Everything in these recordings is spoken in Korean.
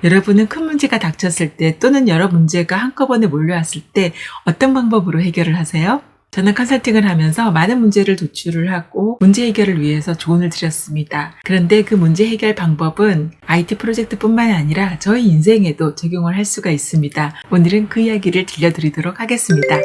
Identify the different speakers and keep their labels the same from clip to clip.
Speaker 1: 여러분은 큰 문제가 닥쳤을 때 또는 여러 문제가 한꺼번에 몰려왔을 때 어떤 방법으로 해결을 하세요? 저는 컨설팅을 하면서 많은 문제를 도출을 하고 문제 해결을 위해서 조언을 드렸습니다. 그런데 그 문제 해결 방법은 IT 프로젝트뿐만 아니라 저희 인생에도 적용을 할 수가 있습니다. 오늘은 그 이야기를 들려드리도록 하겠습니다.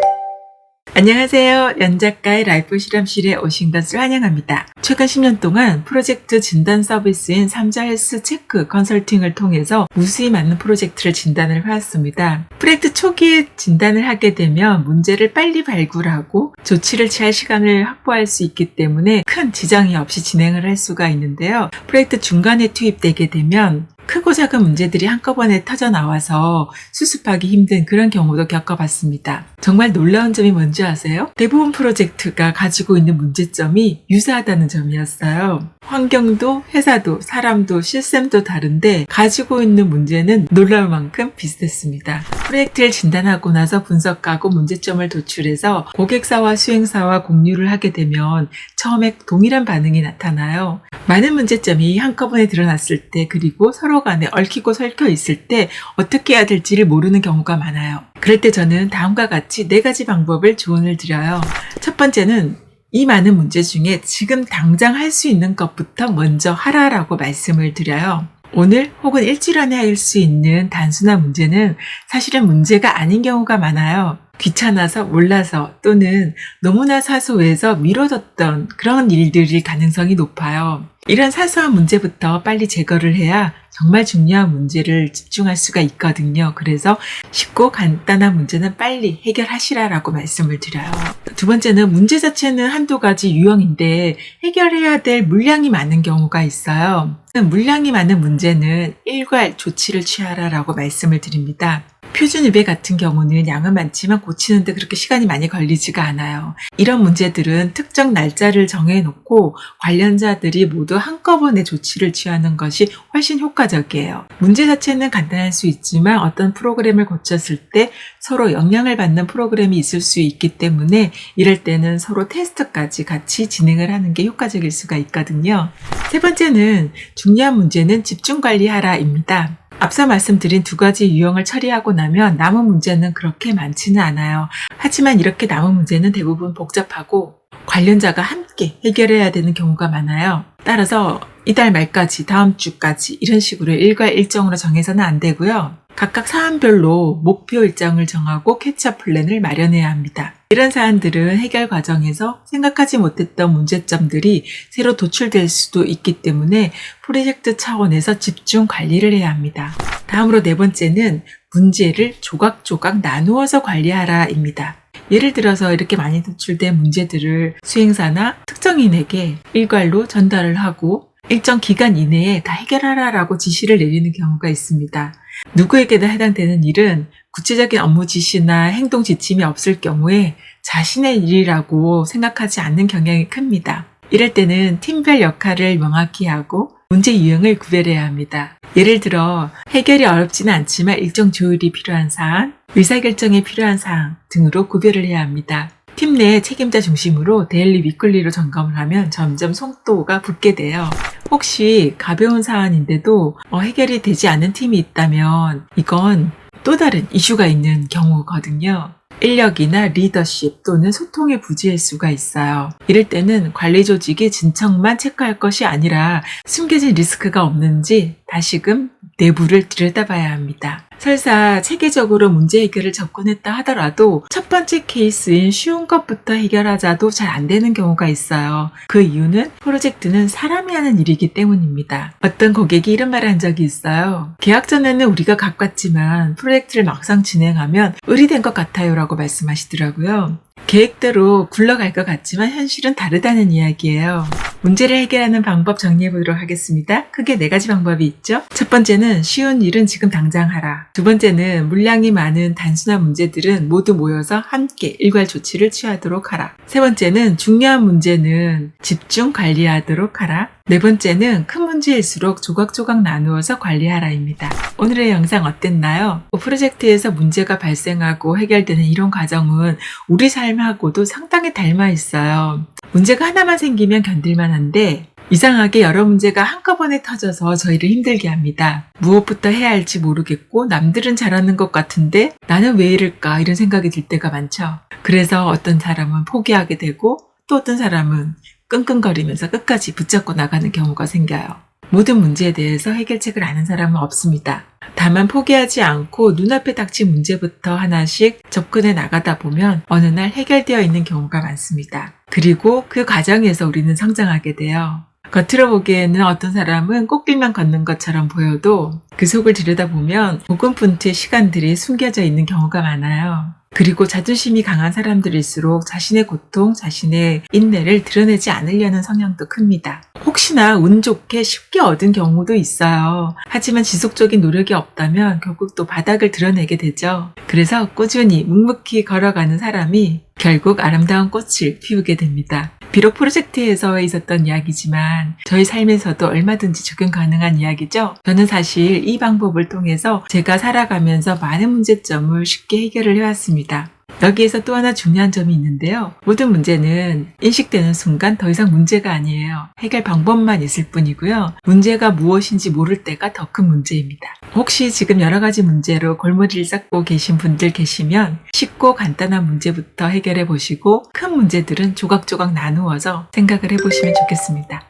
Speaker 1: 안녕하세요. 연작가의 라이프 실험실에 오신 것을 환영합니다. 최근 10년 동안 프로젝트 진단 서비스인 삼자 헬스 체크 컨설팅을 통해서 무수히 많은 프로젝트를 진단을 해왔습니다. 프로젝트 초기에 진단을 하게 되면 문제를 빨리 발굴하고 조치를 취할 시간을 확보할 수 있기 때문에 큰 지장이 없이 진행을 할 수가 있는데요. 프로젝트 중간에 투입되게 되면 크고 작은 문제들이 한꺼번에 터져 나와서 수습하기 힘든 그런 경우도 겪어봤습니다. 정말 놀라운 점이 뭔지 아세요? 대부분 프로젝트가 가지고 있는 문제점이 유사하다는 점이었어요. 환경도 회사도 사람도 시스템도 다른데 가지고 있는 문제는 놀라울 만큼 비슷했습니다. 프로젝트를 진단하고 나서 분석하고 문제점을 도출해서 고객사와 수행사와 공유를 하게 되면 처음에 동일한 반응이 나타나요. 많은 문제점이 한꺼번에 드러났을 때 그리고 서로 간에 얽히고 설켜 있을 때 어떻게 해야 될지를 모르는 경우가 많아요. 그럴 때 저는 다음과 같이 4가지 방법을 조언을 드려요. 첫 번째는 이 많은 문제 중에 지금 당장 할 수 있는 것부터 먼저 하라라고 말씀을 드려요. 오늘 혹은 일주일 안에 할 수 있는 단순한 문제는 사실은 문제가 아닌 경우가 많아요. 귀찮아서 몰라서 또는 너무나 사소해서 미뤄졌던 그런 일들일 가능성이 높아요. 이런 사소한 문제부터 빨리 제거를 해야 정말 중요한 문제를 집중할 수가 있거든요. 그래서 쉽고 간단한 문제는 빨리 해결하시라라고 말씀을 드려요. 두 번째는 문제 자체는 한두 가지 유형인데 해결해야 될 물량이 많은 경우가 있어요. 물량이 많은 문제는 일괄 조치를 취하라라고 말씀을 드립니다. 표준 위배 같은 경우는 양은 많지만 고치는데 그렇게 시간이 많이 걸리지가 않아요. 이런 문제들은 특정 날짜를 정해놓고 관련자들이 모두 한꺼번에 조치를 취하는 것이 훨씬 효과적이에요. 문제 자체는 간단할 수 있지만 어떤 프로그램을 고쳤을 때 서로 영향을 받는 프로그램이 있을 수 있기 때문에 이럴 때는 서로 테스트까지 같이 진행을 하는 게 효과적일 수가 있거든요. 세 번째는 중요한 문제는 집중 관리하라입니다. 앞서 말씀드린 2가지 유형을 처리하고 나면 남은 문제는 그렇게 많지는 않아요. 하지만 이렇게 남은 문제는 대부분 복잡하고 관련자가 함께 해결해야 되는 경우가 많아요. 따라서 이달 말까지, 다음 주까지 이런 식으로 일괄 일정으로 정해서는 안 되고요. 각각 사안별로 목표 일정을 정하고 캐치업 플랜을 마련해야 합니다. 이런 사안들은 해결 과정에서 생각하지 못했던 문제점들이 새로 도출될 수도 있기 때문에 프로젝트 차원에서 집중 관리를 해야 합니다. 다음으로 4번째는 문제를 조각조각 나누어서 관리하라입니다. 예를 들어서 이렇게 많이 도출된 문제들을 수행사나 특정인에게 일괄로 전달을 하고 일정 기간 이내에 다 해결하라라고 지시를 내리는 경우가 있습니다. 누구에게나 해당되는 일은 구체적인 업무 지시나 행동 지침이 없을 경우에 자신의 일이라고 생각하지 않는 경향이 큽니다. 이럴 때는 팀별 역할을 명확히 하고 문제 유형을 구별해야 합니다. 예를 들어 해결이 어렵지는 않지만 일정 조율이 필요한 사안, 의사결정이 필요한 사항 등으로 구별을 해야 합니다. 팀 내 책임자 중심으로 데일리 위클리로 점검을 하면 점점 속도가 붙게 돼요. 혹시 가벼운 사안인데도 해결이 되지 않는 팀이 있다면 이건 또 다른 이슈가 있는 경우거든요. 인력이나 리더십 또는 소통의 부재일 수가 있어요. 이럴 때는 관리 조직이 진척만 체크할 것이 아니라 숨겨진 리스크가 없는지 다시금 내부를 들여다봐야 합니다. 설사 체계적으로 문제 해결을 접근했다 하더라도 첫 번째 케이스인 쉬운 것부터 해결하자도 잘 안 되는 경우가 있어요. 그 이유는 프로젝트는 사람이 하는 일이기 때문입니다. 어떤 고객이 이런 말을 한 적이 있어요. 계약 전에는 우리가 가깝지만 프로젝트를 막상 진행하면 의리된 것 같아요 라고 말씀하시더라고요. 계획대로 굴러갈 것 같지만 현실은 다르다는 이야기예요. 문제를 해결하는 방법 정리해 보도록 하겠습니다. 크게 4가지 방법이 있죠. 첫 번째는 쉬운 일은 지금 당장 하라. 두 번째는 물량이 많은 단순한 문제들은 모두 모여서 함께 일괄 조치를 취하도록 하라. 세 번째는 중요한 문제는 집중 관리하도록 하라. 4번째는 큰 문제일수록 조각조각 나누어서 관리하라입니다. 오늘의 영상 어땠나요? 프로젝트에서 문제가 발생하고 해결되는 이런 과정은 우리 삶하고도 상당히 닮아 있어요. 문제가 하나만 생기면 견딜만 한데 이상하게 여러 문제가 한꺼번에 터져서 저희를 힘들게 합니다. 무엇부터 해야 할지 모르겠고 남들은 잘하는 것 같은데 나는 왜 이럴까 이런 생각이 들 때가 많죠. 그래서 어떤 사람은 포기하게 되고 또 어떤 사람은 끙끙거리면서 끝까지 붙잡고 나가는 경우가 생겨요. 모든 문제에 대해서 해결책을 아는 사람은 없습니다. 다만 포기하지 않고 눈앞에 닥친 문제부터 하나씩 접근해 나가다 보면 어느 날 해결되어 있는 경우가 많습니다. 그리고 그 과정에서 우리는 성장하게 돼요. 겉으로 보기에는 어떤 사람은 꽃길만 걷는 것처럼 보여도 그 속을 들여다보면 고군분투의 시간들이 숨겨져 있는 경우가 많아요. 그리고 자존심이 강한 사람들일수록 자신의 고통, 자신의 인내를 드러내지 않으려는 성향도 큽니다. 혹시나 운 좋게 쉽게 얻은 경우도 있어요. 하지만 지속적인 노력이 없다면 결국 또 바닥을 드러내게 되죠. 그래서 꾸준히 묵묵히 걸어가는 사람이 결국 아름다운 꽃을 피우게 됩니다. 비록 프로젝트에서 있었던 이야기지만 저희 삶에서도 얼마든지 적용 가능한 이야기죠. 저는 사실 이 방법을 통해서 제가 살아가면서 많은 문제점을 쉽게 해결을 해왔습니다. 여기에서 또 하나 중요한 점이 있는데요. 모든 문제는 인식되는 순간 더 이상 문제가 아니에요. 해결 방법만 있을 뿐이고요. 문제가 무엇인지 모를 때가 더 큰 문제입니다. 혹시 지금 여러 가지 문제로 골머리를 썩고 계신 분들 계시면 쉽고 간단한 문제부터 해결해 보시고 큰 문제들은 조각조각 나누어서 생각을 해보시면 좋겠습니다.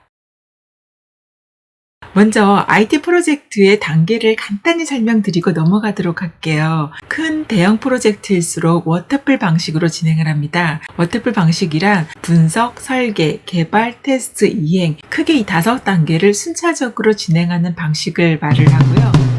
Speaker 1: 먼저 IT 프로젝트의 단계를 간단히 설명드리고 넘어가도록 할게요. 큰 대형 프로젝트일수록 워터풀 방식으로 진행을 합니다. 워터풀 방식이란 분석, 설계, 개발, 테스트, 이행 크게 이 5단계를 순차적으로 진행하는 방식을 말을 하고요.